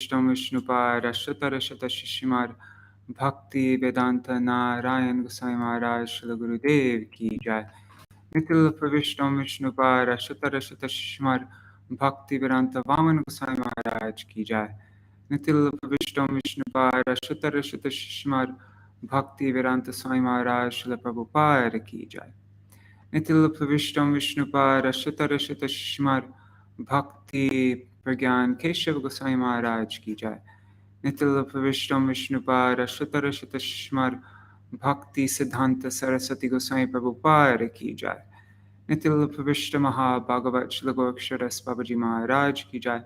विष्णुपाद शत शिशिमार भक्ति वेदांत नारायण गोसाई महाराज श्री गुरुदेव की जय। नितिल प्रविष्टम विष्णुपाद शत शिशिमार भक्ति वेदांत वामन गोसाई महाराज की जय। नितिल प्रविष्टम विष्णुपाद शत शिशिमार भक्ति वेदांत स्वामी महाराज श्री प्रभुपाद की जय। नितिल प्रविष्टम विष्णुपाद शत शिशिमार भक्ति प्रज्ञान केशव गोसाई महाराज की जय। नितिल प्रविष्टम विष्णुपाद शत शिशिमार भक्ति सिद्धांत सरस्वती गोसाई प्रभुपाद की जय। नितिल प्रविष्ट महाभागवत श्री गोक्षर बाबाजी महाराज की जय।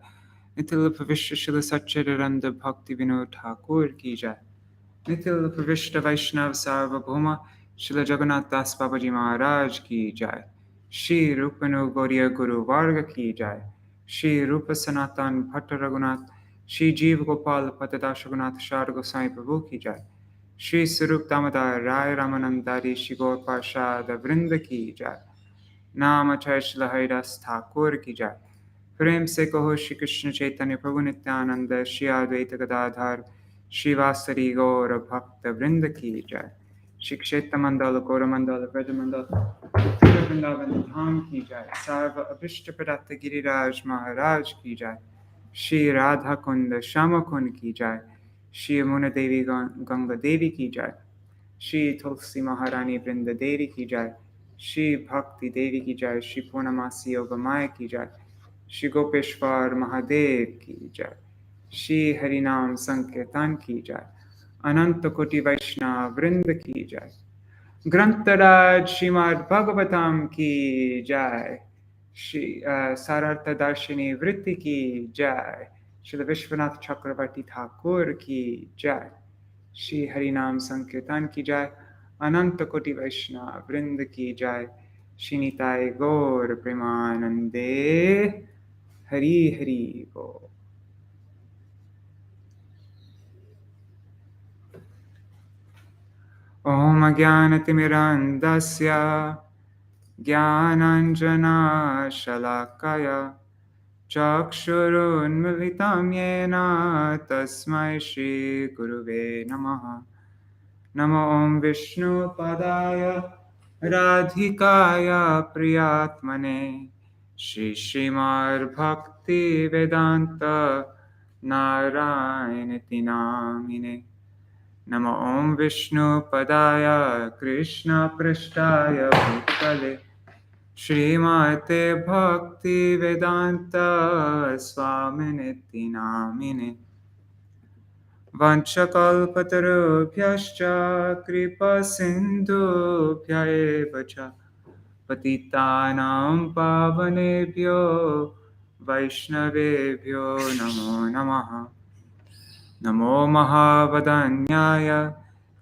नितिल प्रविष्ट श्री सच्चिदानंद भक्ति विनोद ठाकुर की जय। नितिल प्रविष्ट वैष्णव सार्वभौम श्री जगन्नाथ दास बाबाजी महाराज की जय। श्री रूपनु गौरिय गुरु वर्ग की जय। श्री रूप सनातन भट्ट रघुनाथ श्री जीव गोपाल पतदास रघुनाथ शार गोसाई प्रभु की जय। श्री स्वरूप दामोदर राय रामानंदारी श्री गौर पार्षद वृंद की जय। नाम श्री हरिदास ठाकुर की जय। प्रेम से कहो श्री कृष्ण चैतन्य प्रभु नित्यानंद श्री अद्वैत गदाधर श्रीवासरी गौर भक्त वृंद की जय। श्री क्षेत्र मंडल गौर मंडल ब्रज मंडल वृंदावन धाम की जय। सर्व अभिष्ट प्रदत्त गिरिराज महाराज की जय। श्री राधा कुंड श्याम कुंड की जय। श्री यमुना देवी गंगा देवी की जय। श्री तुलसी महारानी वृंद देवी की जय। श्री भक्ति देवी की जय। श्री पूर्णमासी योग माया की जय। श्री गोपेश्वर महादेव की जय। श्री हरिनाम संकीर्तन की जय। अनंत कोटि वैष्णव वृंद की जय। ग्रंथराज श्रीमद्-भागवतम की जय। श्री सारार्थ दार्शिनी वृत्ति की जय। श्री विश्वनाथ चक्रवर्ती ठाकुर की जय। श्री हरिनाम संकीर्तन की जय। अनंत कोटि वैष्णव वृंद की जय। श्री निताय गौर प्रेमानंदे हरि हरि बोल। ओम अज्ञानतिमिरान्धस्य ज्ञानाञ्जनशलाकया चक्षुरुन्मिलितं येन तस्मै श्रीगुरुवे नमः। नमो ॐ विष्णुपदाय राधिकाय प्रियात्मने श्रीमद्भक्तिवेदान्त नारायणति नामिने। नमो ॐ विष्णुपदाय कृष्णपृष्ठाय भूतले श्रीमते भक्तिवेदान्त स्वामिनिति नामिने। वंशकल्पतरुभ्यश्च कृपासिन्धुभ्य एव च पतितानां पावनेभ्यो वैष्णवेभ्यो नमो नमः। नमो महावदन्याय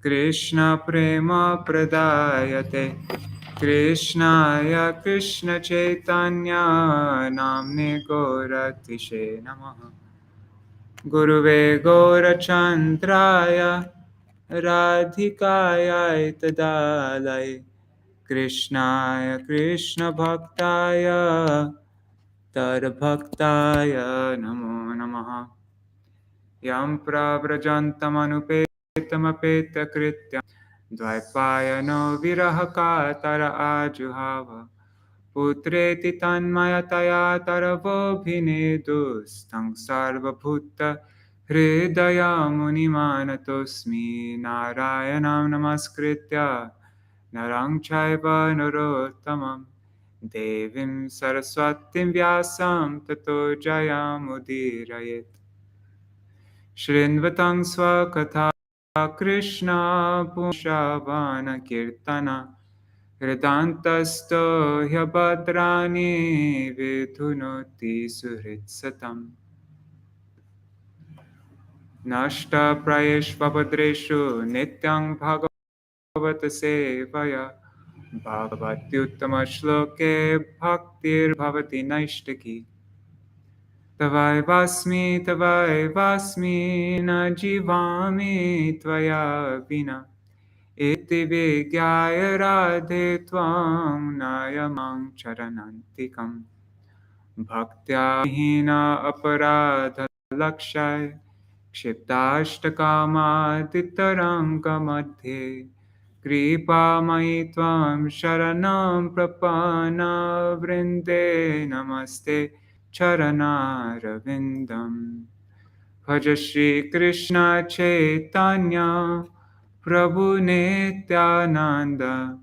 कृष्णप्रेमप्रदायते कृष्णाय कृष्णचैतन्य नाम्ने गौरतिशे नमः। गुरुवे गौरचन्द्राय राधिकायै तदालये कृष्णाय कृष्णभक्ताय तद्भक्ताय नमो नमः। यं प्रव्रजन्तमनुपेतमपेतकृत्यं द्वैपायनो विरहकातर आजुहाव पुत्रेति तन्मयतया तरवोऽभिनेदुस्तं सर्वभूतहृदयमुनिमानतोऽस्मि। नारायणं नमस्कृत्य नरं चैव नरोत्तमं देवीं सरस्वतीं व्यासं ततो जयमुदीरयेत्। शृण्वतं स्वकथा कृष्ण पुंसावानकीर्तन हृदान्तस्थो ह्यभद्राणि विधुनोति सुहृत्सतम्। नष्टप्रायेष्वभद्रेषु नित्यं भगवत सेवया भगवत्युत्तमश्लोके भक्तिर्भवति नैष्टिकी। तवैवास्मि न जीवामि त्वया विना इति विज्ञाय राधे त्वां नयमां चरणान्तिकम्। भक्त्या हीना अपराध Lakshai Kshiptashtakamaदितरङ्गमध्ये Kripa Tvam Sharanam Prapana Vrinde Namaste Charanaravindam Bhaja Shri Krishna Chaitanya Prabhu Nityananda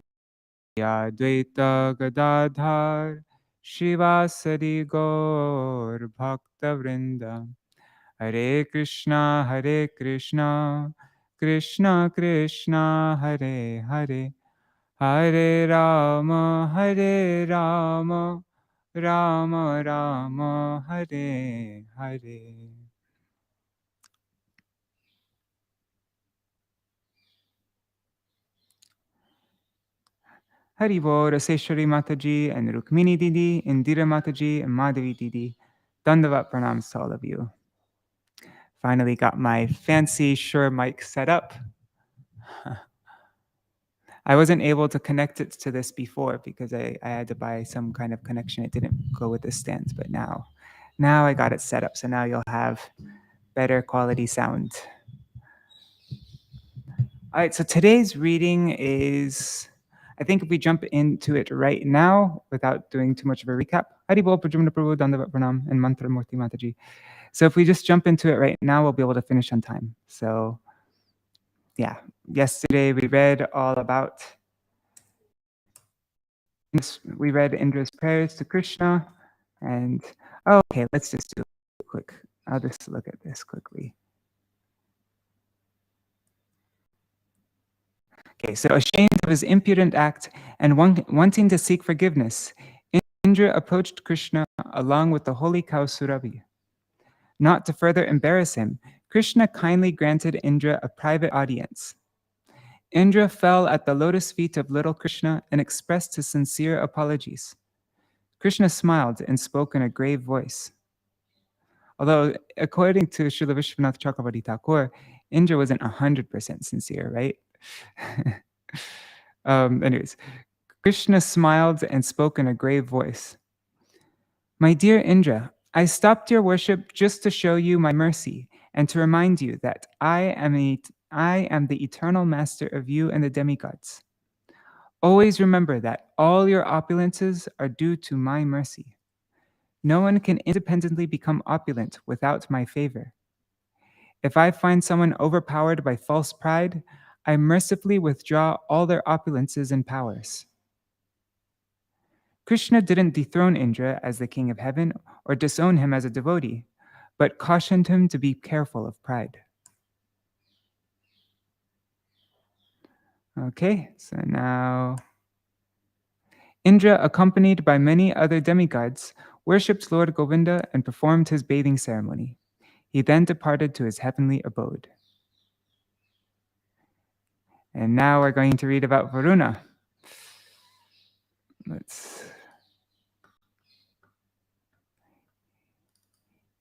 Advaita Gadadhar Shivasari Gaur Bhakta Vrinda Hare Krishna, Krishna Krishna, Hare Hare, Hare Rama, Rama Rama, Hare Hare. Hari Bol, Raseshwari Mataji and Rukmini Didi, Indira Mataji and Madhavi Didi. Dandavat pranams to all of you. Finally got my fancy Shure mic set up. I wasn't able to connect it to this before because I had to buy some kind of connection. It didn't go with the stands, but now I got it set up. So now you'll have better quality sound. All right, so today's reading is, I think if we jump into it right now without doing too much of a recap, Haribol Prajumna Prabhu Dandavat Pranam and Mantra Murti Mataji. So if we just jump into it right now, we'll be able to finish on time. So yeah, yesterday we read all about, we read Indra's prayers to Krishna, and okay, let's just do it quick. I'll just look at this quickly. Okay, so ashamed of his impudent act and wanting to seek forgiveness, Indra approached Krishna along with the holy cow Surabhi. Not to further embarrass him, Krishna kindly granted Indra a private audience. Indra fell at the lotus feet of little Krishna and expressed his sincere apologies. Krishna smiled and spoke in a grave voice. Although, according to Srila Viśvanātha Cakravartī Ṭhākura, Indra wasn't 100% sincere, right? Anyways, Krishna smiled and spoke in a grave voice. My dear Indra, I stopped your worship just to show you my mercy and to remind you that I am the eternal master of you and the demigods. Always remember that all your opulences are due to my mercy. No one can independently become opulent without my favor. If I find someone overpowered by false pride, I mercifully withdraw all their opulences and powers. Krishna didn't dethrone Indra as the king of heaven or disown him as a devotee, but cautioned him to be careful of pride. Okay, so now Indra, accompanied by many other demigods, worshipped Lord Govinda and performed his bathing ceremony. He then departed to his heavenly abode. And now we're going to read about Varuna.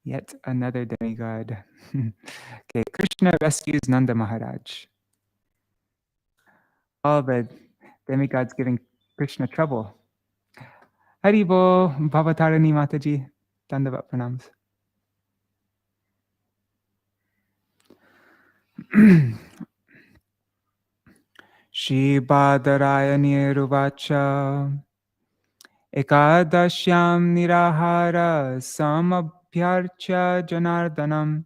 Yet another demigod. Okay, Krishna rescues Nanda Maharaj. All the demigods giving Krishna trouble. Haribo, Bhavatarani Mataji, Dandavat pranams. Shri Badarayani Ruvacha Ekadashyam Nirahara Samabhyarcha Janardanam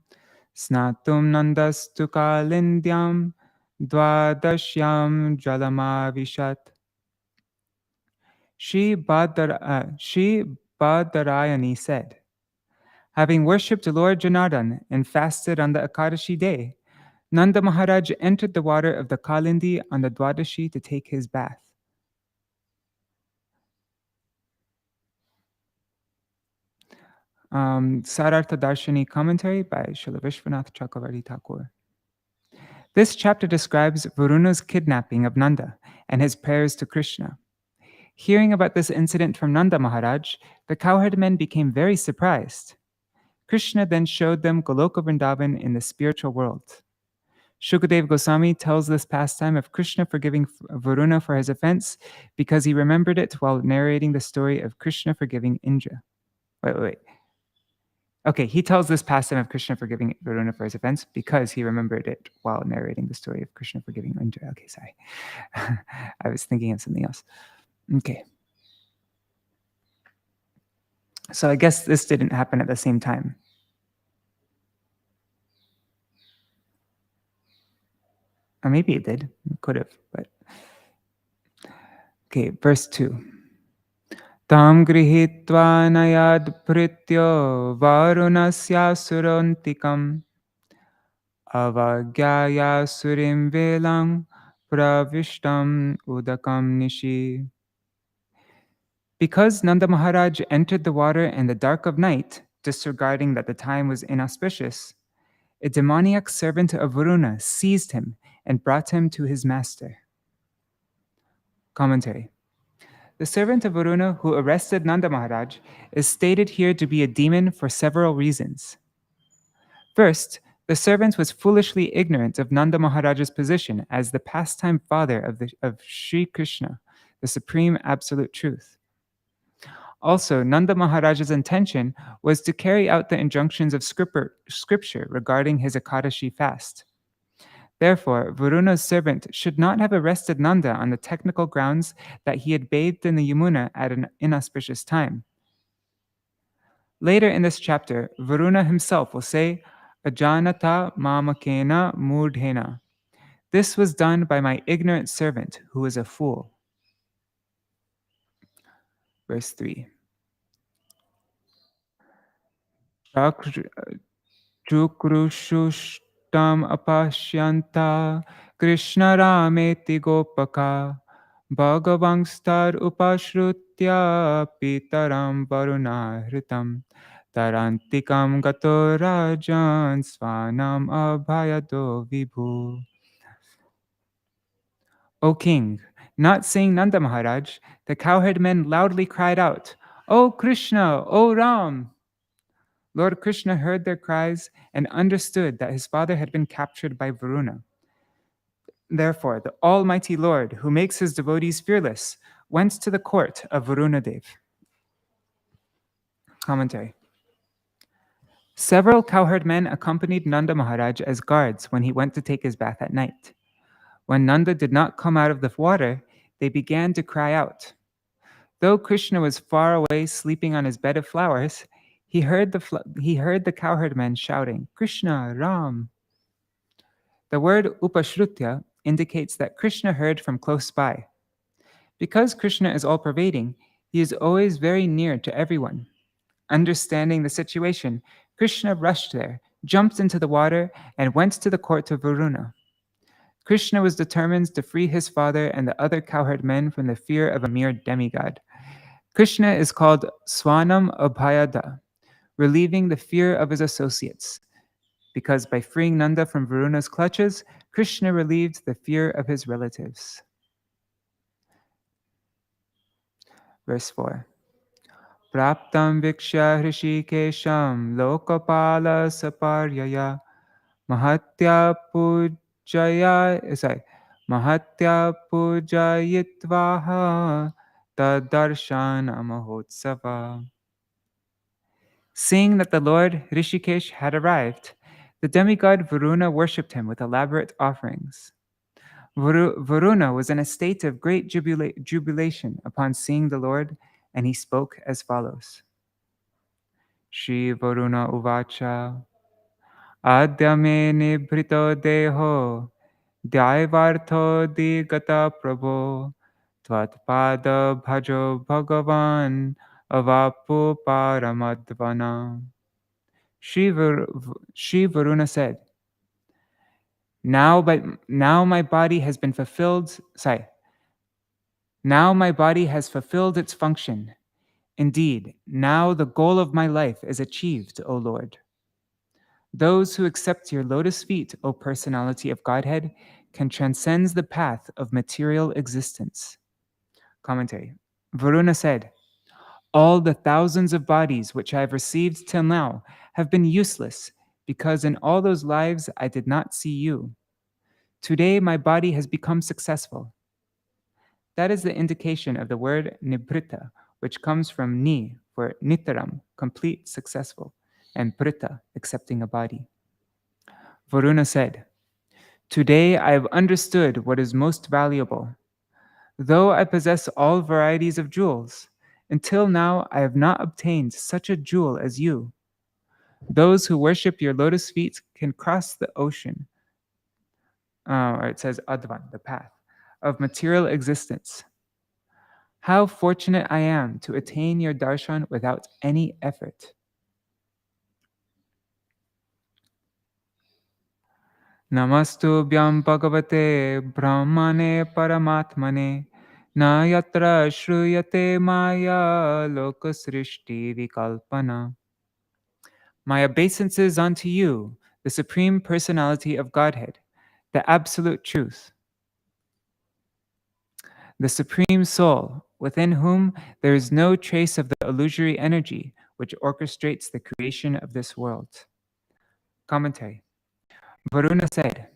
Snatum Nandastu Kalindyam Dvadashyam Jalamavishat. Shri Badarayani said, having worshipped Lord Janardan and fasted on the Ekadashi day, Nanda Maharaj entered the water of the Kalindi on the Dwadashi to take his bath. Sārārtha Darśinī commentary by Śrīla Viśvanātha Cakravartī Ṭhākura. This chapter describes Varuna's kidnapping of Nanda and his prayers to Krishna. Hearing about this incident from Nanda Maharaj, the cowherd men became very surprised. Krishna then showed them Goloka Vrindavan in the spiritual world. Shukadeva Goswami tells this pastime of Krishna forgiving Varuna for his offense because he remembered it while narrating the story of Krishna forgiving Indra. Wait. Okay, he tells this pastime of Krishna forgiving Varuna for his offense because he remembered it while narrating the story of Krishna forgiving Indra. Okay, sorry. I was thinking of something else. Okay. So I guess this didn't happen at the same time. Or maybe it did. It could have, but... Okay, verse 2. Tam grihitva nayad prityo varunasya surantikam avagyaya surim velang pravishtam udakam nishi. Because Nanda Maharaj entered the water in the dark of night, disregarding that the time was inauspicious, a demoniac servant of Varuna seized him and brought him to his master. Commentary. The servant of Varuna who arrested Nanda Maharaj is stated here to be a demon for several reasons. First, the servant was foolishly ignorant of Nanda Maharaj's position as the pastime father of Sri Krishna, the supreme absolute truth. Also, Nanda Maharaj's intention was to carry out the injunctions of scripture regarding his Ekadashi fast. Therefore, Varuna's servant should not have arrested Nanda on the technical grounds that he had bathed in the Yamuna at an inauspicious time. Later in this chapter, Varuna himself will say, Ajanata mamakena murdhena. This was done by my ignorant servant, who is a fool. Verse 3. Chukrushtam apashyanta Krishna rameti gopaka Bhagavangstar upashrutya pitaram varunahritam tarantikam gato rajan svanam abhayado vibhu. O king, not seeing Nanda Maharaj, the cowherd men loudly cried out, O Krishna, O Ram! Lord Krishna heard their cries and understood that his father had been captured by Varuna. Therefore, the Almighty Lord, who makes his devotees fearless, went to the court of Varunadev. Commentary. Several cowherd men accompanied Nanda Maharaj as guards when he went to take his bath at night. When Nanda did not come out of the water, they began to cry out. Though Krishna was far away sleeping on his bed of flowers, he heard the cowherd men shouting, Krishna, Ram. The word upashrutya indicates that Krishna heard from close by. Because Krishna is all-pervading, he is always very near to everyone. Understanding the situation, Krishna rushed there, jumped into the water, and went to the court of Varuna. Krishna was determined to free his father and the other cowherd men from the fear of a mere demigod. Krishna is called Swanam Abhayada, relieving the fear of his associates, because by freeing Nanda from Varuna's clutches, Krishna relieved the fear of his relatives. Verse 4. Praptam vikshya hrishikesham lokapala saparyaya mahatya pujayitvaha tadarshana mahotsava. Seeing that the Lord Rishikesh had arrived, the demigod Varuna worshipped him with elaborate offerings. Varuna was in a state of great jubilation upon seeing the Lord, and he spoke as follows. Shri Varuna uvacha Adya me nibhrito deho Daivartho digata prabho Tvatpada bhajo bhagavan Avapu paramadvana. Shri Varuna said, Now my body has fulfilled its function. Indeed, now the goal of my life is achieved, O Lord. Those who accept your lotus feet, O personality of Godhead, can transcend the path of material existence. Commentary. Varuna said, all the thousands of bodies which I have received till now have been useless, because in all those lives I did not see you. Today my body has become successful. That is the indication of the word nibrita, which comes from ni, for nitaram, complete, successful. and Prita, accepting a body. Varuna said, "Today I have understood what is most valuable. Though I possess all varieties of jewels, until now I have not obtained such a jewel as you. Those who worship your lotus feet can cross the ocean," or it says Advan, the path, "of material existence. How fortunate I am to attain your darshan without any effort." Namastubhyam bhagavate brahmane paramatmane na yatra shruyate maya lokasrishti vikalpana. My obeisances unto you, the Supreme Personality of Godhead, the Absolute Truth, the Supreme Soul, within whom there is no trace of the illusory energy which orchestrates the creation of this world. Commentary. Varuna said,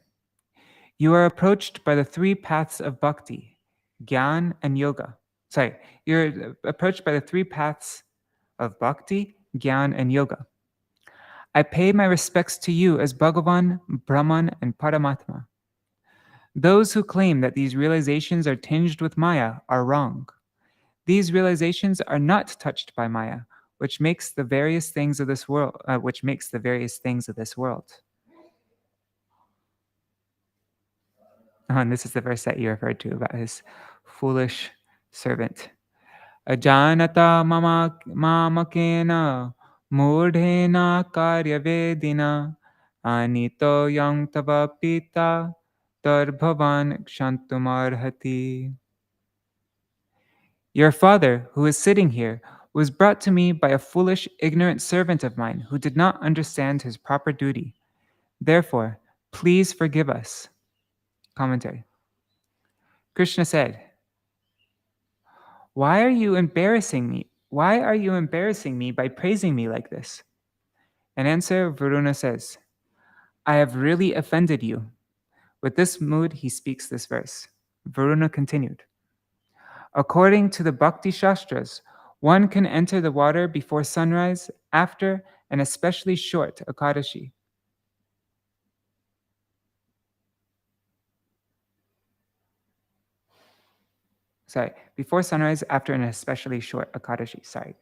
"You are approached by the three paths of bhakti, Gyan, and yoga." Sorry, you're approached by the three paths of bhakti, Gyan, and yoga. I pay my respects to you as Bhagavan, Brahman, and Paramatma. Those who claim that these realizations are tinged with Maya are wrong. These realizations are not touched by Maya, which makes the various things of this world. And this is the verse that you referred to about his foolish servant. Ajanata mamakena murdhena karyavedina anito yang tava pita tarbhavan kshantumarhati. Your father, who is sitting here, was brought to me by a foolish, ignorant servant of mine who did not understand his proper duty. Therefore, please forgive us. Commentary. Krishna said, "Why are you embarrassing me? Why are you embarrassing me by praising me like this?" In answer, Varuna says, "I have really offended you." With this mood, he speaks this verse. Varuna continued, "According to the Bhakti Shastras, one can enter the water before sunrise, after an especially short Ekadashi. Before sunrise, after an especially short Ekadashi.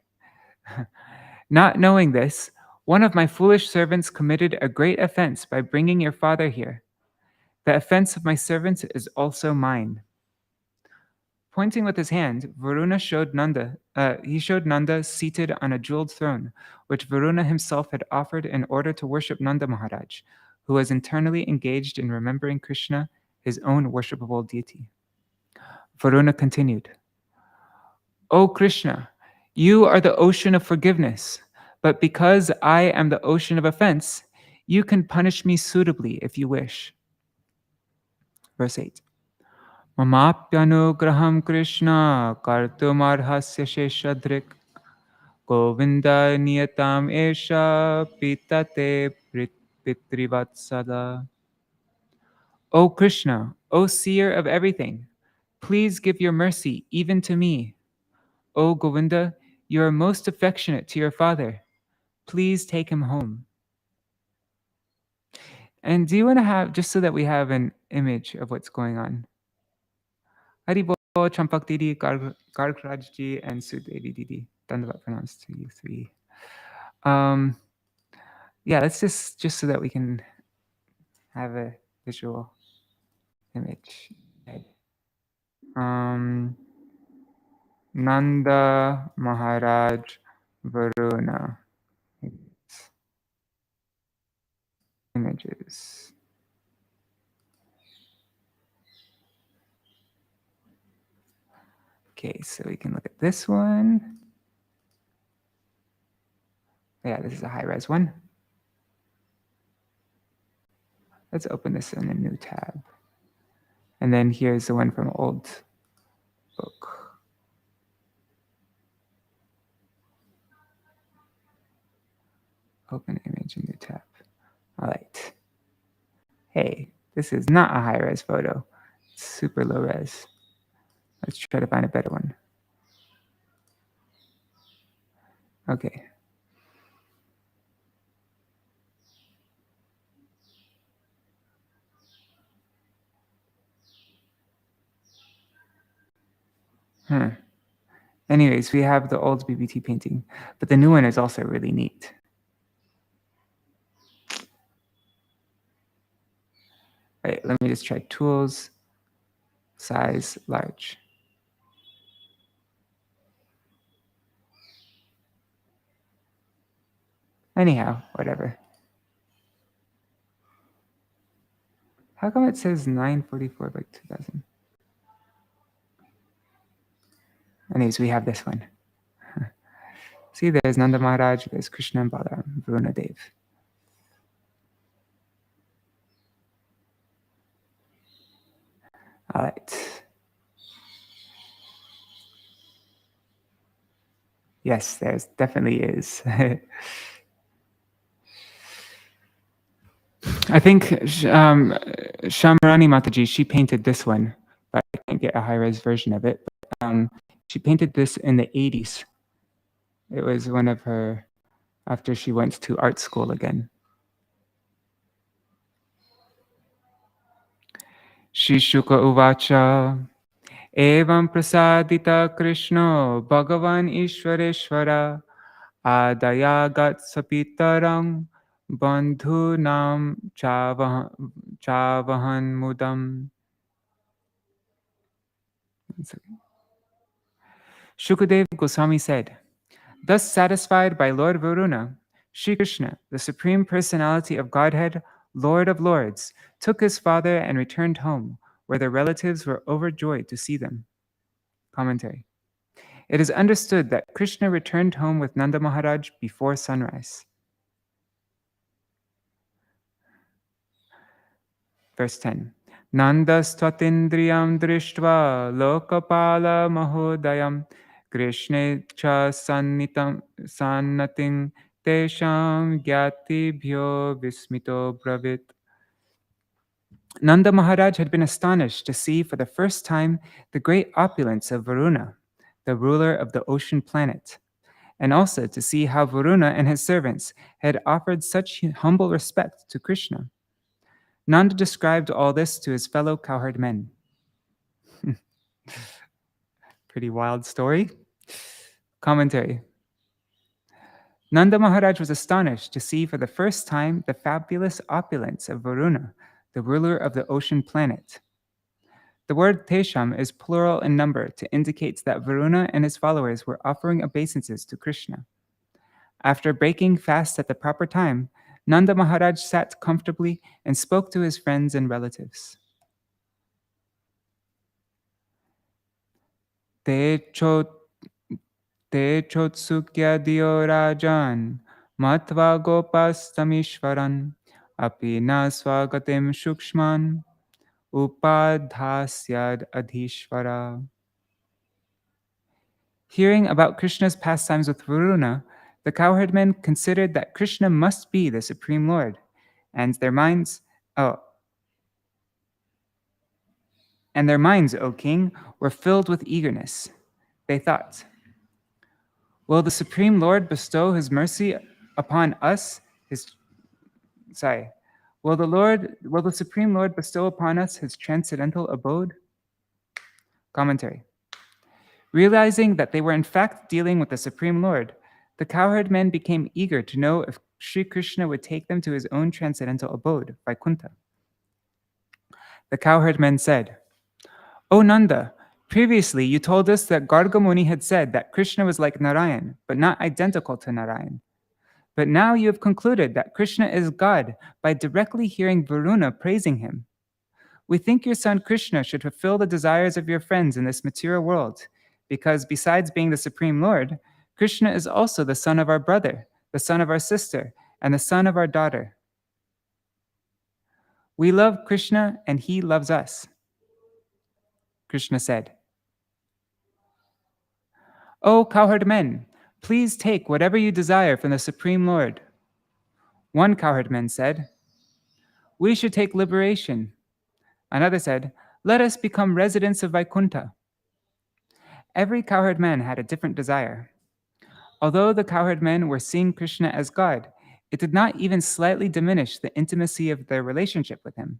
Not knowing this, one of my foolish servants committed a great offense by bringing your father here. The offense of my servant is also mine." Pointing with his hand, Varuna showed Nanda. He showed Nanda seated on a jeweled throne, which Varuna himself had offered in order to worship Nanda Maharaj, who was internally engaged in remembering Krishna, his own worshipable deity. Varuna continued, "O Krishna, you are the ocean of forgiveness, but because I am the ocean of offense, you can punish me suitably if you wish." Verse 8. Mamapyanugraham Krishna kartumarhasya sheshadrik Govinda niyatam esha pitate pitrivatsala. O Krishna, O seer of everything, please give your mercy even to me. O Govinda, you are most affectionate to your father. Please take him home. And do you want to have, just so that we have an image of what's going on? Haribo, Champak Didi, Gargrajji, and Sudevi Didi. Dandavat pronounced to you three. Yeah, let's just so that we can have a visual image. Nanda Maharaj Varuna. Images. Okay, so we can look at this one. Yeah, this is a high-res one. Let's open this in a new tab. And then here's the one from old book. Open image in new tab. All right. Hey, this is not a high-res photo. It's super low-res. Let's try to find a better one. Okay. Anyways, we have the old BBT painting, but the new one is also really neat. Right, let me just try tools, size, large. Anyhow, whatever. How come it says 944 by 2000? Anyways, we have this one. See, there's Nanda Maharaj, there's Krishna and Balaram, Varuna Dev. All right. Yes, there's definitely is. I think Shamarani Mataji, she painted this one, but I can't get a high-res version of it. But, she painted this in the 80s. It was one of her, after she went to art school again. Shri Shuka Uvacha Evam Prasadita Krishna Bhagavan Ishwareshwara Adayagat Sapitarang Bandhu Nam Chavahan Mudam. Shukadev Goswami said, thus satisfied by Lord Varuna, Shri Krishna, the Supreme Personality of Godhead, Lord of Lords, took his father and returned home, where their relatives were overjoyed to see them. Commentary. It is understood that Krishna returned home with Nanda Maharaj before sunrise. Verse 10. Nanda stvatindriyam drishtva lokapala mahodayam Krishne cha sannating tesham gyatibhyo vismito bravit. Nanda Maharaj had been astonished to see for the first time the great opulence of Varuna, the ruler of the ocean planet, and also to see how Varuna and his servants had offered such humble respect to Krishna. Nanda described all this to his fellow cowherd men. Pretty wild story. Commentary. Nanda Maharaj was astonished to see for the first time the fabulous opulence of Varuna, the ruler of the ocean planet. The word Tesham is plural in number to indicate that Varuna and his followers were offering obeisances to Krishna. After breaking fast at the proper time, Nanda Maharaj sat comfortably and spoke to his friends and relatives. Te chotsukya diyo rajan matva gopastamishvaran api na swagatim shukshman upadhasyad adhishvara. Hearing about Krishna's pastimes with Varuna, the cowherdmen considered that Krishna must be the Supreme Lord, and their minds, O king, were filled with eagerness. They thought, will the Supreme Lord bestow his mercy upon us, will the Supreme Lord bestow upon us his transcendental abode? Commentary. Realizing that they were in fact dealing with the Supreme Lord, the cowherd men became eager to know if Sri Krishna would take them to his own transcendental abode, Vaikuntha. The cowherd men said, O Nanda, previously you told us that Garga Muni had said that Krishna was like Narayan, but not identical to Narayan. But now you have concluded that Krishna is God by directly hearing Varuna praising him. We think your son Krishna should fulfill the desires of your friends in this material world, because besides being the Supreme Lord, Krishna is also the son of our brother, the son of our sister, and the son of our daughter. We love Krishna and he loves us. Krishna said, O cowherd men, please take whatever you desire from the Supreme Lord. One cowherd man said, we should take liberation. Another said, let us become residents of Vaikuntha. Every cowherd man had a different desire. Although the cowherd men were seeing Krishna as God, it did not even slightly diminish the intimacy of their relationship with him.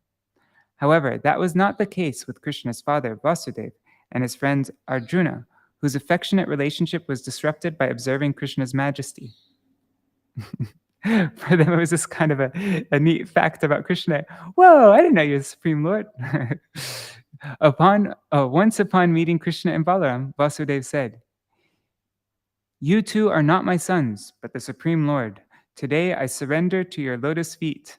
However, that was not the case with Krishna's father, Vasudeva, and his friend Arjuna, whose affectionate relationship was disrupted by observing Krishna's majesty. For them, it was just kind of a neat fact about Krishna. Whoa, I didn't know you're the Supreme Lord. Once upon meeting Krishna and Balaram, Vasudeva said, "You two are not my sons, but the Supreme Lord. Today I surrender to your lotus feet."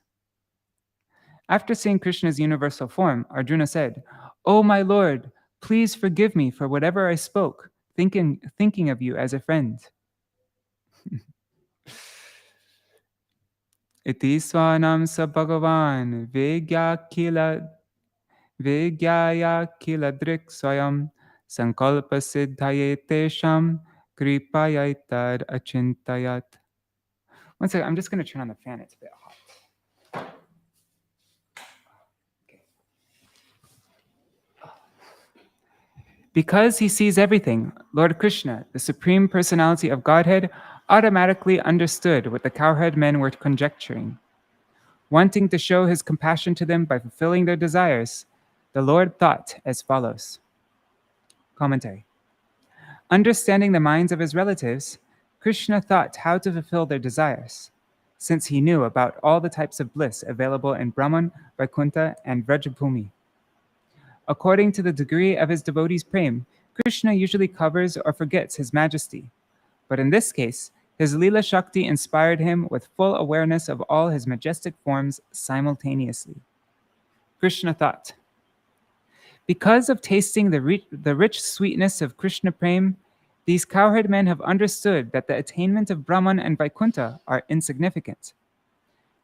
After seeing Krishna's universal form, Arjuna said, "Oh my Lord, please forgive me for whatever I spoke, thinking of you as a friend." Iti svanam sa Bhagavan Vigyaya kila drik swayam sankalpa siddhaye tesham kripayaitar achintayat. One second, I'm just going to turn on the fan. It's a bit hot. Okay. Because he sees everything, Lord Krishna, the Supreme Personality of Godhead, automatically understood what the cowherd men were conjecturing. Wanting to show his compassion to them by fulfilling their desires, the Lord thought as follows. Commentary. Understanding the minds of his relatives, Krishna thought how to fulfill their desires, since he knew about all the types of bliss available in Brahman, Vaikuntha, and Vrajabhumi. According to the degree of his devotees' prem, Krishna usually covers or forgets his majesty. But in this case, his Leela Shakti inspired him with full awareness of all his majestic forms simultaneously. Krishna thought, because of tasting the rich sweetness of Krishna Prem, these cowherd men have understood that the attainment of Brahman and Vaikuntha are insignificant.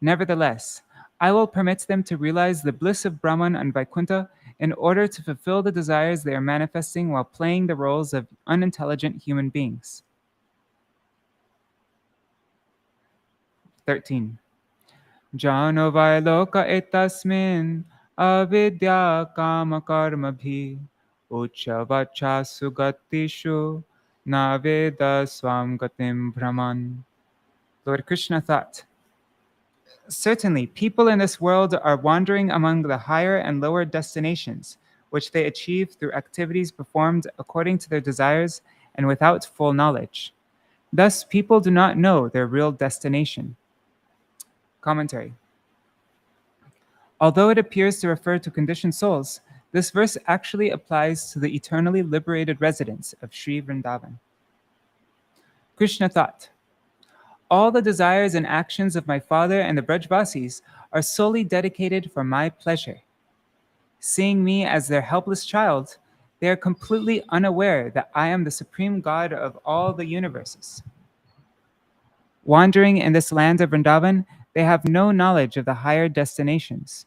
Nevertheless, I will permit them to realize the bliss of Brahman and Vaikuntha in order to fulfill the desires they are manifesting while playing the roles of unintelligent human beings. 13. Jano vai loka etasmin avidya kama karma bhi uchavacha sugatishu naveda swam gatim brahman. Lord Krishna thought, certainly people in this world are wandering among the higher and lower destinations, which they achieve through activities performed according to their desires and without full knowledge. Thus, people do not know their real destination. Commentary. Although it appears to refer to conditioned souls, this verse actually applies to the eternally liberated residents of Sri Vrindavan. Krishna thought, all the desires and actions of my father and the Brajvasis are solely dedicated for my pleasure. Seeing me as their helpless child, they are completely unaware that I am the supreme God of all the universes. Wandering in this land of Vrindavan, they have no knowledge of the higher destinations.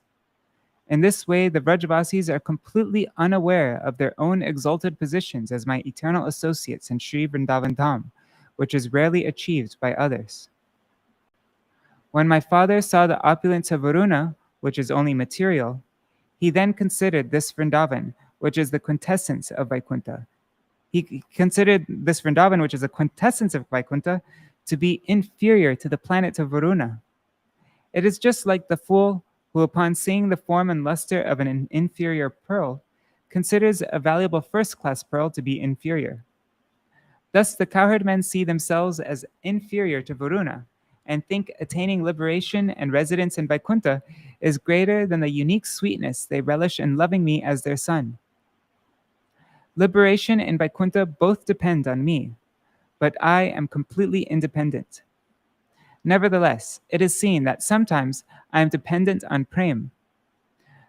In this way, the Brajavasis are completely unaware of their own exalted positions as my eternal associates in Sri Vrindavan Dham, which is rarely achieved by others. When my father saw the opulence of Varuna, which is only material, he then considered this Vrindavan, which is the quintessence of Vaikuntha. He considered this Vrindavan, which is the quintessence of Vaikuntha, to be inferior to the planet of Varuna. It is just like the fool who, upon seeing the form and luster of an inferior pearl, considers a valuable first-class pearl to be inferior. Thus, the cowherd men see themselves as inferior to Varuna and think attaining liberation and residence in Vaikuntha is greater than the unique sweetness they relish in loving me as their son. Liberation and Vaikuntha both depend on me, but I am completely independent. Nevertheless, it is seen that sometimes I am dependent on Prem.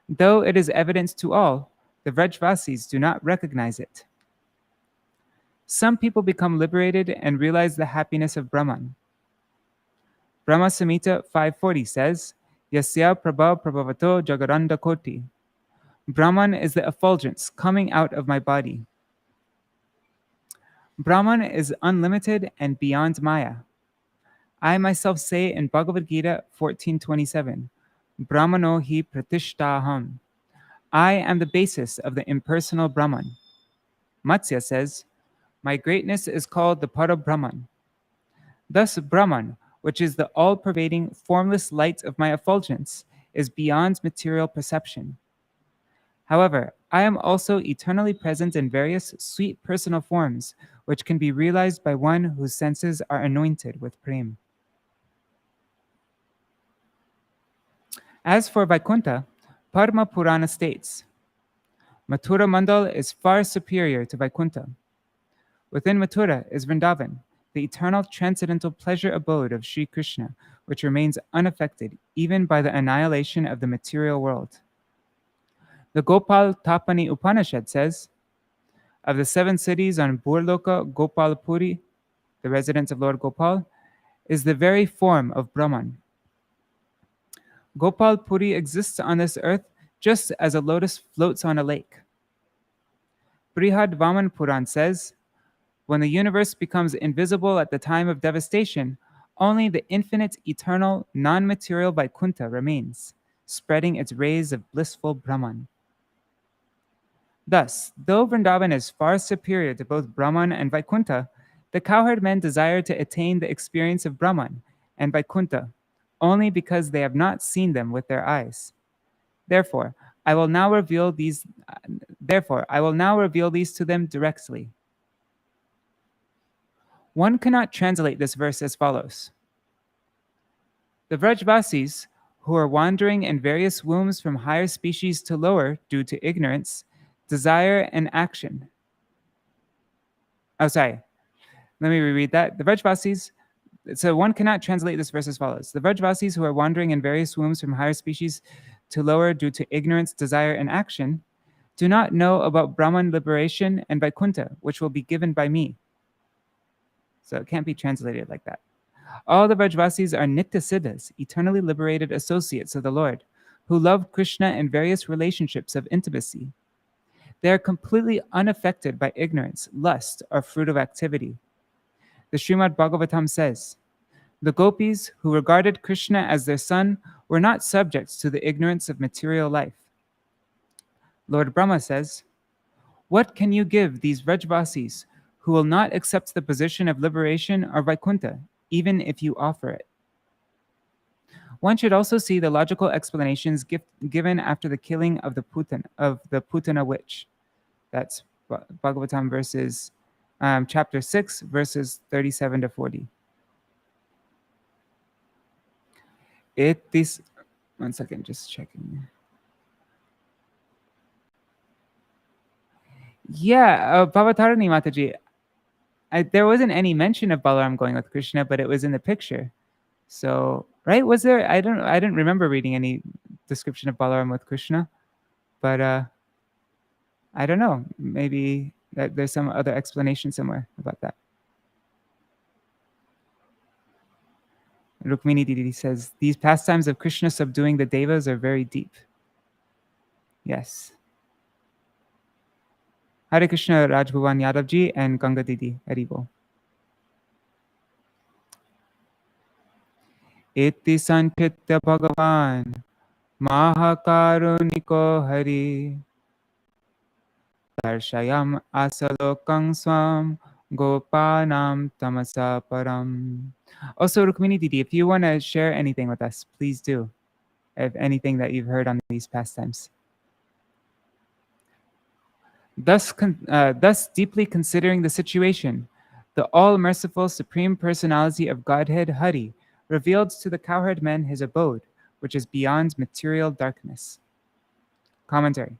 Though it is evident to all, the Vrajvasis do not recognize it. Some people become liberated and realize the happiness of Brahman. Brahma Samhita 540 says, Yasya prabha prabhavato jagaranda koti. Brahman is the effulgence coming out of my body. Brahman is unlimited and beyond Maya. I myself say in Bhagavad Gita 14:27, Brahmano hi pratishtaham. I am the basis of the impersonal Brahman. Matsya says, my greatness is called the Parabrahman. Thus Brahman, which is the all-pervading, formless light of my effulgence, is beyond material perception. However, I am also eternally present in various sweet personal forms, which can be realized by one whose senses are anointed with prema. As for Vaikuntha, Padma Purana states, Mathura Mandal is far superior to Vaikuntha. Within Mathura is Vrindavan, the eternal transcendental pleasure abode of Sri Krishna, which remains unaffected even by the annihilation of the material world. The Gopal Tapani Upanishad says, of the 7 cities on Burloka, Gopalpuri, the residence of Lord Gopal, is the very form of Brahman. Gopalpuri exists on this earth just as a lotus floats on a lake. Brihad Vaman Puran says, when the universe becomes invisible at the time of devastation, only the infinite, eternal, non-material Vaikuntha remains, spreading its rays of blissful Brahman. Thus, though Vrindavan is far superior to both Brahman and Vaikuntha, the cowherd men desire to attain the experience of Brahman and Vaikuntha only because they have not seen them with their eyes. Therefore, I will now reveal these to them directly. One cannot translate this verse as follows. The Vrajvasis, who are wandering in various wombs from higher species to lower due to ignorance, desire and action. Oh, sorry. Let me reread that. The Vrajvasis, so one cannot translate this verse as follows. The Vrajvasis, who are wandering in various wombs from higher species to lower due to ignorance, desire, and action, do not know about Brahman liberation and Vaikuntha, which will be given by me. So it can't be translated like that. All the Vrajvasis are Nitya Siddhas, eternally liberated associates of the Lord, who love Krishna in various relationships of intimacy. They are completely unaffected by ignorance, lust, or fruit of activity. The Śrīmad-Bhāgavatam says, the gopis who regarded Krishna as their son were not subjects to the ignorance of material life. Lord Brahma says, what can you give these Vrajvasis who will not accept the position of liberation or Vaikuntha, even if you offer it? One should also see the logical explanations given after the killing of the Putana witch. That's Bhagavatam verses, chapter 6, verses 37 to 40. One second, just checking. Yeah, Bhavatarani Mataji, there wasn't any mention of Balaram going with Krishna, but it was in the picture. So, right? Was there? I didn't remember reading any description of Balaram with Krishna, but I don't know. Maybe there's some other explanation somewhere about that. Rukmini Didi says, these pastimes of Krishna subduing the devas are very deep. Yes. Hare Krishna, Rajbhuvan Yadavji and Ganga Didi, Haribol. Iti Sanchitya Bhagavan, Maha Karuniko Hari, Darshayam Asalokang Swam, Gopanam Tamasa Param. Also, Rukmini Didi, if you want to share anything with us, please do. If anything that you've heard on these pastimes. Thus deeply considering the situation, the all-merciful Supreme Personality of Godhead Hari revealed to the cowherd men his abode, which is beyond material darkness. Commentary.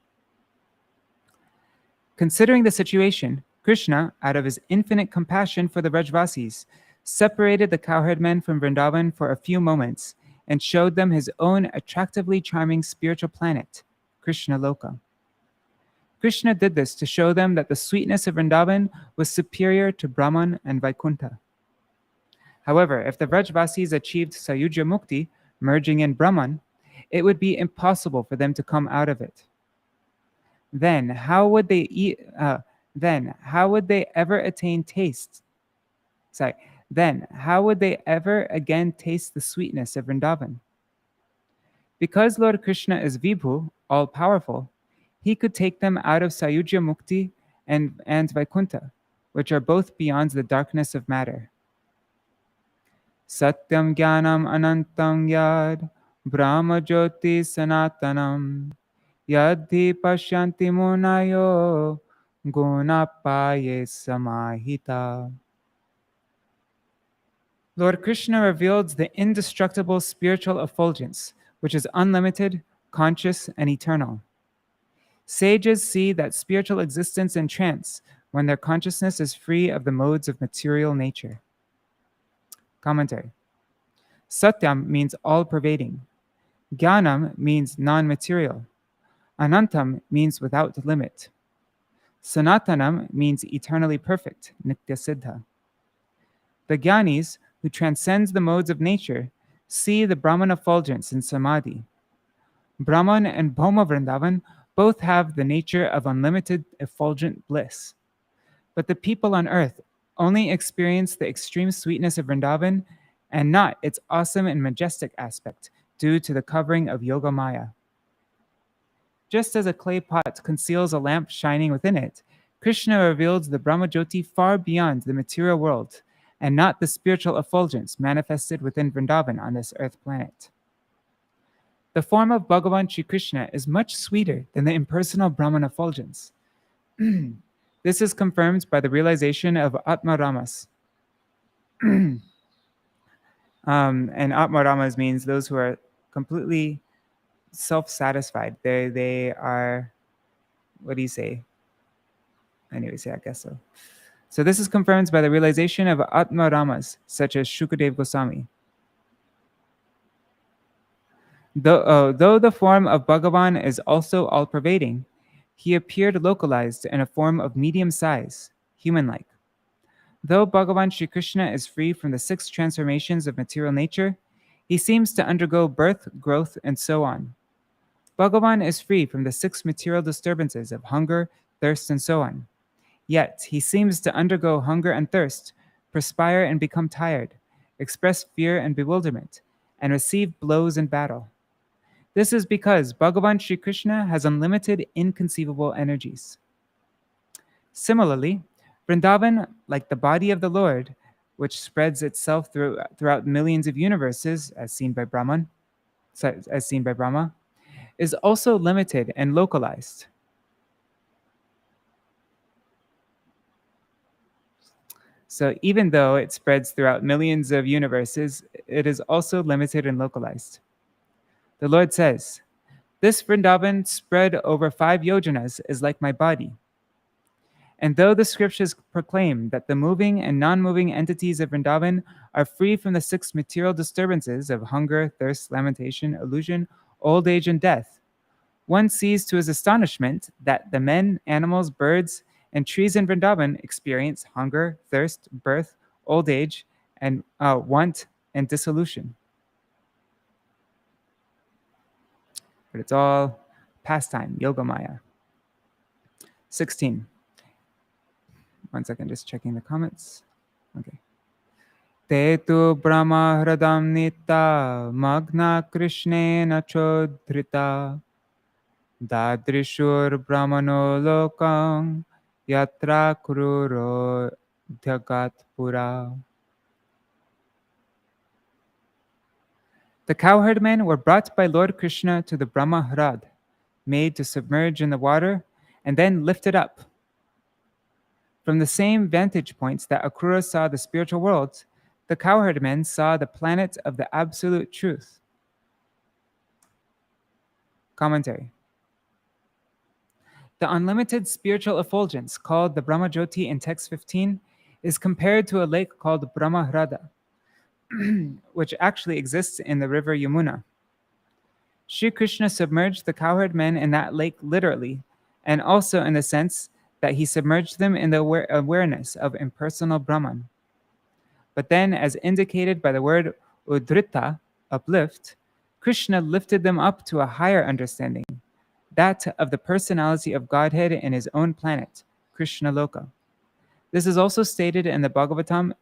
Considering the situation, Krishna, out of his infinite compassion for the Vrajvasis, separated the cowherd men from Vrindavan for a few moments and showed them his own attractively charming spiritual planet, Krishna Loka. Krishna did this to show them that the sweetness of Vrindavan was superior to Brahman and Vaikuntha. However, if the Vrajvasis achieved Sayuja Mukti, merging in Brahman, it would be impossible for them to come out of it. Then how would they ever again taste the sweetness of Vrindavan? Because Lord Krishna is Vibhu, all-powerful, he could take them out of Sayuja Mukti and Vaikuntha, which are both beyond the darkness of matter. Satyam Jnanam Anantam Yad Brahma Jyoti Sanatanam Yadhi pashyanti munayo gunapaye samahita. Lord Krishna revealed the indestructible spiritual effulgence, which is unlimited, conscious, and eternal. Sages see that spiritual existence in trance when their consciousness is free of the modes of material nature. Commentary. Satyam means all-pervading. Jnanam means non-material. Anantam means without limit. Sanatanam means eternally perfect, Nitya Siddha. The Jnanis, who transcends the modes of nature, see the Brahman effulgence in Samadhi. Brahman and Bhoma Vrindavan both have the nature of unlimited effulgent bliss. But the people on earth only experience the extreme sweetness of Vrindavan and not its awesome and majestic aspect due to the covering of Yoga Maya. Just as a clay pot conceals a lamp shining within it, Krishna revealed the Brahmajyoti far beyond the material world and not the spiritual effulgence manifested within Vrindavan on this earth planet. The form of Bhagavan Shri Krishna is much sweeter than the impersonal Brahman effulgence. This is confirmed by the realization of Atma-ramas. And Atma-ramas means those who are completely self-satisfied. They are, what do you say? Anyways, yeah, I guess so. So this is confirmed by the realization of Atma-ramas, such as Shukadev Goswami. Though the form of Bhagavan is also all-pervading, he appeared localized in a form of medium size, human-like. Though Bhagavan Shri Krishna is free from the 6 transformations of material nature, he seems to undergo birth, growth, and so on. Bhagavan is free from the 6 material disturbances of hunger, thirst, and so on. Yet he seems to undergo hunger and thirst, perspire and become tired, express fear and bewilderment, and receive blows in battle. This is because Bhagavan Shri Krishna has unlimited, inconceivable energies. Similarly, Vrindavan, like the body of the Lord, which spreads itself throughout millions of universes, as seen by Brahma, is also limited and localized. So even though it spreads throughout millions of universes, it is also limited and localized. The Lord says, "This Vrindavan spread over 5 yojanas is like my body." And though the scriptures proclaim that the moving and non-moving entities of Vrindavan are free from the 6 material disturbances of hunger, thirst, lamentation, illusion, old age, and death, one sees to his astonishment that the men, animals, birds, and trees in Vrindavan experience hunger, thirst, birth, old age, and want and dissolution. But it's all pastime, yoga maya. 16. One second, just checking the comments. Okay. Te tu brahma hradam nita magna krishnena chodhrita dadrishur brahmano lokam yatra kruro dhagat pura. The cowherd men were brought by Lord Krishna to the Brahma Hrad, made to submerge in the water and then lifted up. From the same vantage points that Akrura saw the spiritual world, the cowherd men saw the planet of the absolute truth. Commentary. The unlimited spiritual effulgence called the Brahmajyoti in text 15 is compared to a lake called Brahmahrada, which actually exists in the river Yamuna. Sri Krishna submerged the cowherd men in that lake literally, and also in the sense that he submerged them in the awareness of impersonal Brahman. But then, as indicated by the word udrita, uplift, Krishna lifted them up to a higher understanding, that of the personality of Godhead in his own planet, Krishna Loka. This is also stated in the Bhagavatam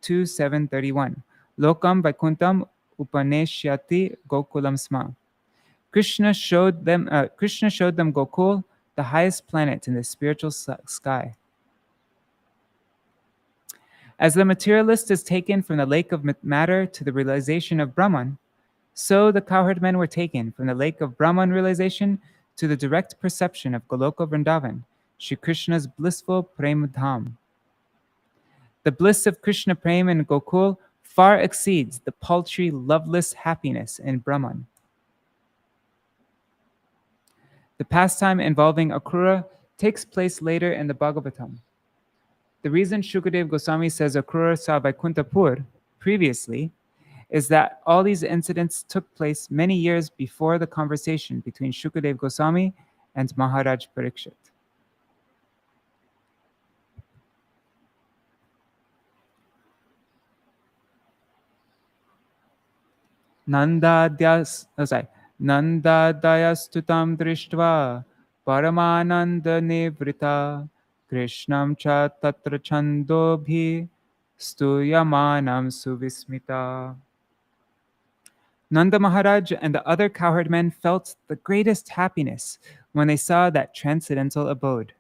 2.7.31. Lokam Vaikuntam Upaneshyati Gokulam Sma. Krishna showed them Gokul, the highest planet in the spiritual sky. As the materialist is taken from the lake of matter to the realization of Brahman, so the cowherd men were taken from the lake of Brahman realization to the direct perception of Goloka Vrindavan, Shri Krishna's blissful Prem Dham. The bliss of Krishna Prem in Gokul far exceeds the paltry, loveless happiness in Brahman. The pastime involving Akrura takes place later in the Bhagavatam. The reason Shukadev Goswami says Akrura saw Vaikuntapur previously is that all these incidents took place many years before the conversation between Shukadev Goswami and Maharaj Parikshit. Nandadayastutam drishtva paramananda nivrita Krishnam cha tatra chandobhi stuyamanam suvismita. Nanda Maharaj and the other cowherd men felt the greatest happiness when they saw that transcendental abode.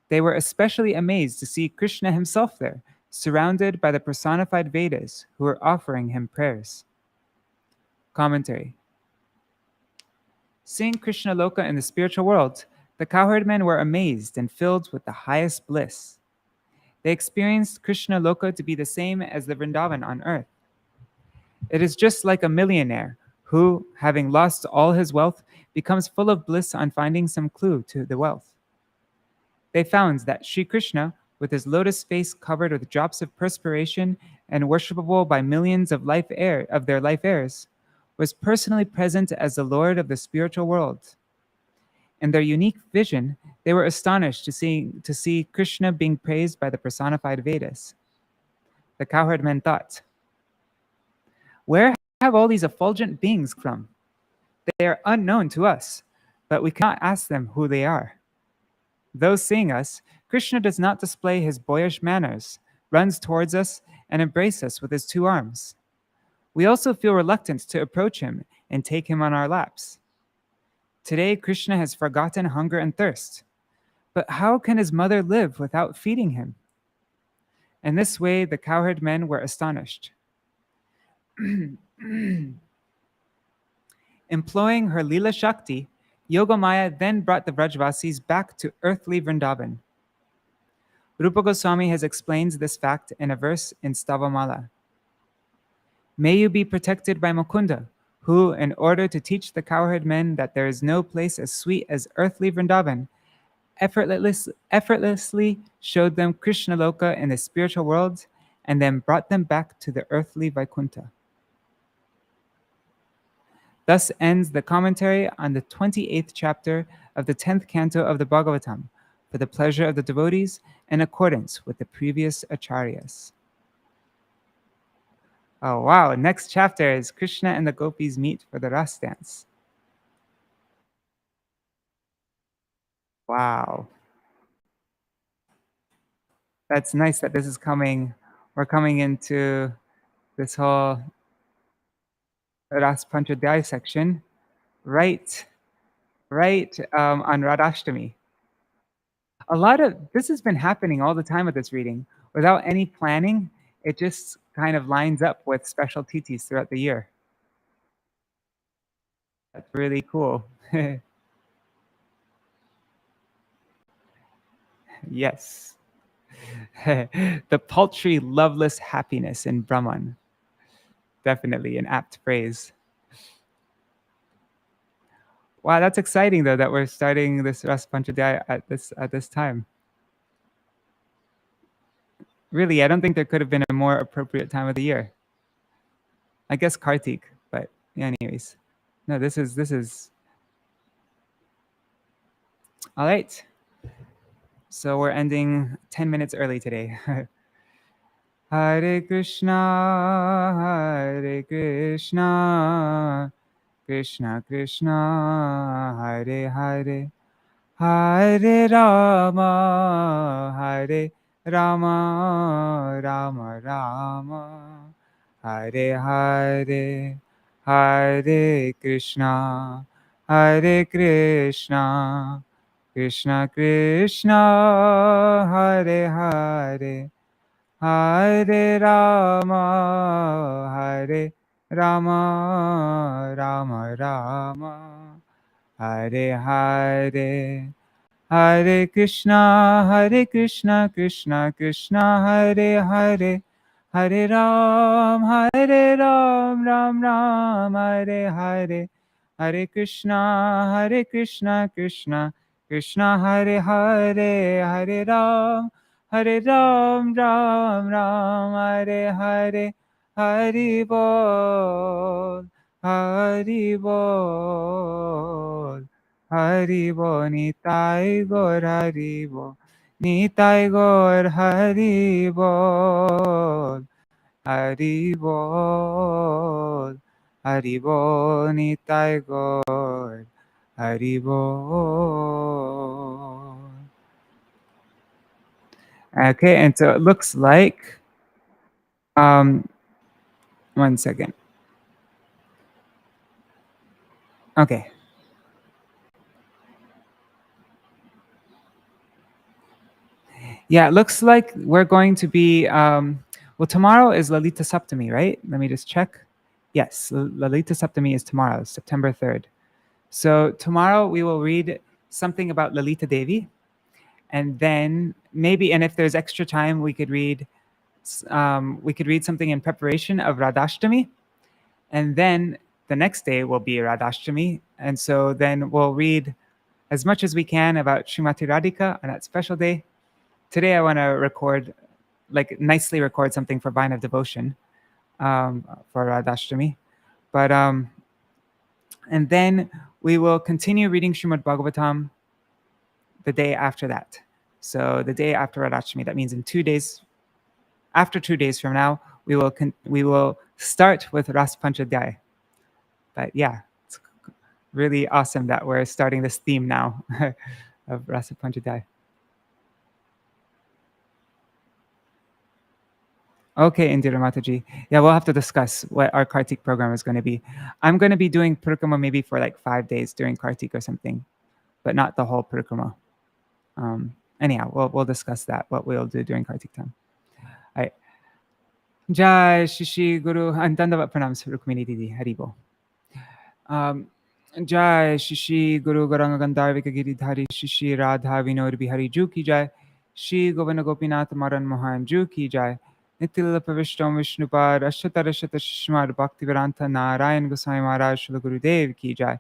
They were especially amazed to see Krishna himself there, surrounded by the personified Vedas who were offering him prayers. Commentary. Seeing Krishna Loka in the spiritual world, the cowherd men were amazed and filled with the highest bliss. They experienced Krishna Loka to be the same as the Vrindavan on earth. It is just like a millionaire who, having lost all his wealth, becomes full of bliss on finding some clue to the wealth. They found that Sri Krishna, with his lotus face covered with drops of perspiration and worshipable by millions of their life heirs, was personally present as the Lord of the spiritual world. In their unique vision, they were astonished to see Krishna being praised by the personified Vedas. The cowherd men thought, "Where have all these effulgent beings come? They are unknown to us, but we cannot ask them who they are." Though seeing us, Krishna does not display his boyish manners, runs towards us, and embraces us with his two arms. We also feel reluctant to approach him and take him on our laps. Today, Krishna has forgotten hunger and thirst. But how can his mother live without feeding him? In this way, the cowherd men were astonished. Employing her Leela Shakti, Yogamaya then brought the Vrajvasis back to earthly Vrindavan. Rupa Goswami has explained this fact in a verse in Stavamala. May you be protected by Mukunda, who, in order to teach the cowherd men that there is no place as sweet as earthly Vrindavan, effortlessly showed them Krishna Loka in the spiritual world and then brought them back to the earthly Vaikuntha. Thus ends the commentary on the 28th chapter of the 10th canto of the Bhagavatam, for the pleasure of the devotees in accordance with the previous acharyas. Oh wow, next chapter is Krishna and the gopis meet for the Ras dance. Wow. That's nice that this is coming. We're coming into this whole Ras Panchadhyaya section right on Radhashtami. This has been happening all the time with this reading. Without any planning, it just kind of lines up with special titis throughout the year. That's really cool. Yes. The paltry, loveless happiness in Brahman. Definitely an apt phrase. Wow, that's exciting though that we're starting this Ras Panchadhyaya at this time. Really, I don't think there could have been a more appropriate time of the year. I guess Kartik, but anyways. No, this is all right. So we're ending 10 minutes early today. Hare Krishna, Hare Krishna, Krishna Krishna, Hare Hare, Hare Rama, Hare Rama, Rama Rama, Hare Hare, Hare Krishna, Hare Krishna, Krishna Krishna, Hare Hare, Hare Rama, Hare Rama, Rama Rama, Hare Hare, Hare Krishna, Krishna Krishna, Hare Hare, Hare Ram, Ram Ram, Hare Hare, Hare Krishna, Krishna Krishna, Hare Hare, Hare Ram, Ram Ram, Hare Hare, Hari Bol, Hari Bol. Haribo Nitai Gaur Haribo Nitai Gaur Haribo Haribo Haribo Nitai Gaur Haribo. Okay, and so it looks like 1 second. Okay. Yeah, it looks like we're going to be, well, tomorrow is Lalita Saptami, right? Let me just check. Yes, Lalita Saptami is tomorrow, September 3rd. So tomorrow we will read something about Lalita Devi. And then maybe, and if there's extra time, we could read something in preparation of Radhashtami. And then the next day will be Radhashtami. And so then we'll read as much as we can about Srimati Radhika on that special day. Today I want to nicely record something for Vine of Devotion for Radhashtami. But, and then we will continue reading Śrīmad-Bhāgavatam the day after that. So the day after Radhashtami, that means in 2 days, after 2 days from now, we will start with Rasa Panchadhyaya. But yeah, it's really awesome that we're starting this theme now of Rasa Panchadhyaya. Okay, Indira Mataji. Yeah, we'll have to discuss what our Kartik program is going to be. I'm going to be doing Parikrama maybe for like 5 days during Kartik or something, but not the whole Parikrama. Anyhow, we'll discuss that, what we'll do during Kartik time. All right. Jai Shishi Guru and Dandavat Pranams Rukmini Didi Haribo. Jai Shishi Guru Garanga Gandharvika Giridhari Shishi Radha Vinod Bihari Ju Ki Jai. Shri Govana Gopinath Maran Mohan Ju Ki Jai. Nitila Pavishtam Vishnupad Ashtatarashata Shishmar Bhaktivedanta Narayan Goswami Maharaj Shri Gurudev Ki Jai.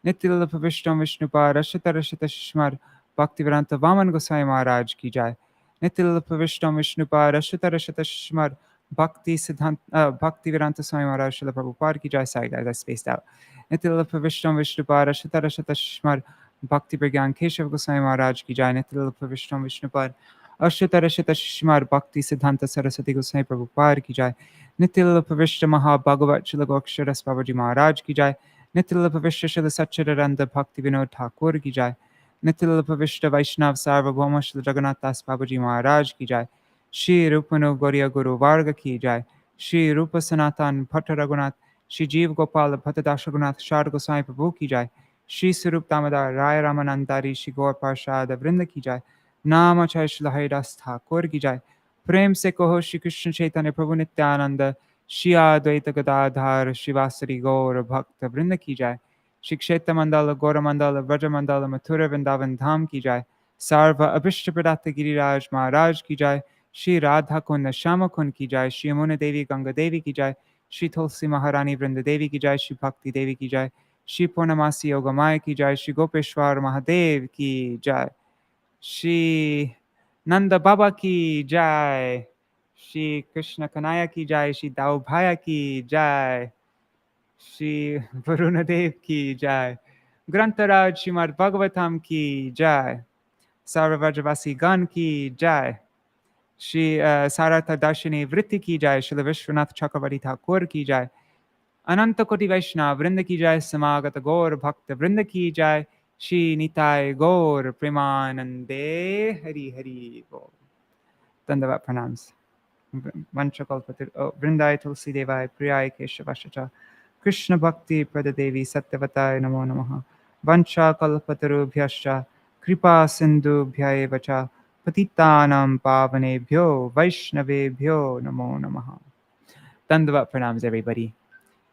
Nitila Pavishtam Vishnupad Ashtatarashata Shishmar Bhaktivedanta Vaman Goswami Maharaj Ki Jai. Nitila Pavishtam Vishnupad Ashtatarashata Shishmar Bhaktivedanta Swami Maharaj Shri Prabhupada Ki Jai. Sorry guys, I spaced out. Nitila Pavishtam Vishnupad Ashtatarashata Shishmar Bhakti Pragyan Keshav Goswami Maharaj Ki Jai. Nitila Pavishtam Vishnupad Ashtatarashata Shishmar Bhakti Siddhanta Saraswati Goswami Prabhupada Ki Jai. Nitila Pavishta Maha Bhagavat Shila Goksharas Babaji Maharaj Ki Jai. Nitila Pavishta Shila Satchitaranda Bhakti Vinod Ṭhākura Ki Jai. Nitila Pavishta Vaishnav Sarvabhauma Shila Jagannath Das Babaji Maharaj Ki Jai. Shri Rupanu Gauriya Guru Varga Ki Jai. Shri Rupa Sanatan Bhatta Raghunath. Shri Jeev Gopal Bhatta Dashagunath Shar Goswami Prabhu Ki Jai. Shri Sarup Damodar Rai Ramanandari Shri Gaur Parshad Vrinda Ki Jai. Nama Chai Shri Haridas Ṭhākura Ki Jai. Prem Se Koho Shri Krishna Chaitanya Prabhu Nityananda. Shri Advaita Gadadhar Shri Vasari Gaur Bhakta Vrinda Ki Jai. Shri Kshetra Mandala Gaura Mandala Vraja Mandala Mathura Vrindavan Dham Ki Jai. Sarva Abhishta Pradata Giriraj Maharaj Ki Jai. Shri Radha Kunda Shama Kund Ki Jai. Shri Yamuna Devi Ganga Devi Ki Jai. Shri Tulsi Maharani Vrinda Devi Ki Jai. Shri Bhakti Devi Ki Jai. Shri Purnamasi Yogamaya Ki Jai. Shri Gopeshwar Mahadev Ki Jai. Shri Nanda Baba Ki Jai. Shri Krishna Kanaya Ki Jai. Shri Dao Bhaya Ki Jai. Shri Varuna Dev Ki Jai. Grantaraj Śrīmad-Bhāgavatam Ki Jai. Sarvajavasi Gan Ki Jai. Shri Sārārtha Darśinī Vritti Ki Jai. Shri Viśvanātha Cakravartī Ṭhākura Ki Jai. Ananta Koti Vaishnava Vrinda Ki Jai. Samagata Gaur Bhakta Vrinda Ki Jai. Shri Nitai Gaur Premanande Hari Hari Bol. Dandavat Pranams. Vanchakalpatir Vrindai Tulsi Devai Priyai Keshavashacha Krishna Bhakti Pradadevi Satyavatai Namo Namaha. Vancha Kalpatarubhyascha Kripa Sindhu Bhyayevacha Patitanam Pavanebhyo Vaishnavebhyo Namo Namaha. Dandavat Pranams, everybody.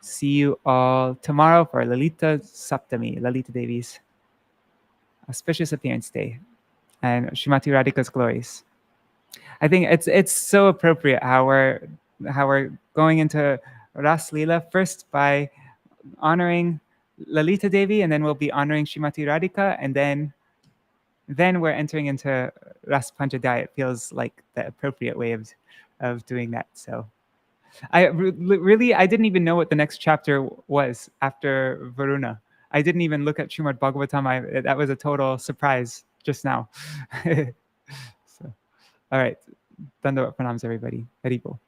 See you all tomorrow for Lalita Saptami, Lalita Devi's auspicious appearance day, and Srimati Radhika's glories. I think it's so appropriate how we're going into Ras Leela first by honoring Lalita Devi, and then we'll be honoring Srimati Radhika, and then we're entering into Ras Panchadaya. It feels like the appropriate way of doing that. So I didn't even know what the next chapter was after Varuna. I didn't even look at Śrīmad-Bhāgavatam. That was a total surprise just now. So, all right. Dandavat pranams, everybody. Haribol.